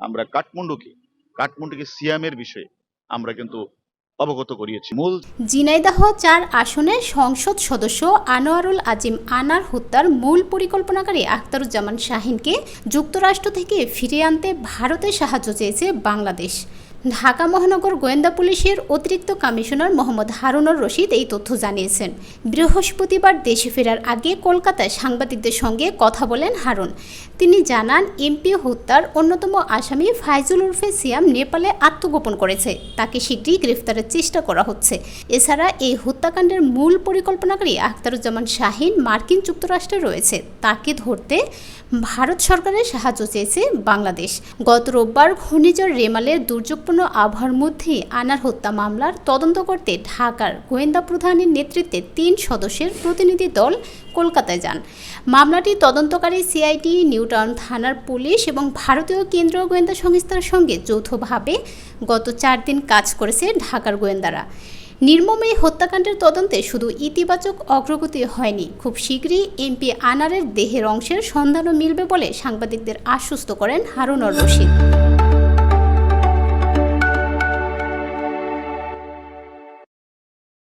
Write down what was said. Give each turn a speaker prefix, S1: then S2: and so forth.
S1: আমরা কাঠমান্ডুকে সিয়ামের বিষয়ে আমরা কিন্তু অবগত করিয়েছি।
S2: ঝিনাইদহ ৪ আসনের সংসদ সদস্য আনোয়ারুল আজিম আনার হত্যার মূল পরিকল্পনাকারী আখতারুজ্জামান শাহীনকে যুক্তরাষ্ট্র থেকে ফিরিয়ে আনতে ভারতের সাহায্য চেয়েছে বাংলাদেশ। ঢাকা মহানগর গোয়েন্দা পুলিশের অতিরিক্ত কমিশনার মোহাম্মদ হারুনুর রশিদ এই তথ্য জানিয়েছেন। বৃহস্পতিবার দেশে ফেরার আগে কলকাতায় সাংবাদিকদের সঙ্গে কথা বলেন হারুন। তিনি জানান, এমপি হত্যার অন্যতম আসামি ফাইজুল উরফে সিয়াম নেপালে আত্মগোপন করেছে। তাকে শীঘ্রই গ্রেফতারের চেষ্টা করা হচ্ছে। এছাড়া এই হত্যাকাণ্ডের মূল পরিকল্পনাকারী আখতারুজ্জামান শাহীন মার্কিন যুক্তরাষ্ট্রে রয়েছে। তাকে ধরতে ভারত সরকারের সাহায্য চেয়েছে বাংলাদেশ। গত রোববার ঘূর্ণিঝড় রেমালের দুর্যোগপূর্ণ আবহাওয়ার মধ্যেই আনার হত্যা মামলার তদন্ত করতে ঢাকার গোয়েন্দা প্রধানের নেতৃত্বে ৩ সদস্যের প্রতিনিধি দল কলকাতায় যান। মামলাটি তদন্তকারী সিআইডি, নিউটাউন থানার পুলিশ এবং ভারতীয় কেন্দ্রীয় গোয়েন্দা সংস্থার সঙ্গে যৌথভাবে গত ৪ দিন কাজ করেছে ঢাকার গোয়েন্দারা। নির্মম এই হত্যাকাণ্ডের তদন্তে শুধু ইতিবাচক অগ্রগতি হয়নি, খুব শীঘ্রই এমপি আনারের দেহের অংশের সন্ধানও মিলবে বলে সাংবাদিকদের আশ্বস্ত করেন হারুনুর রশিদ।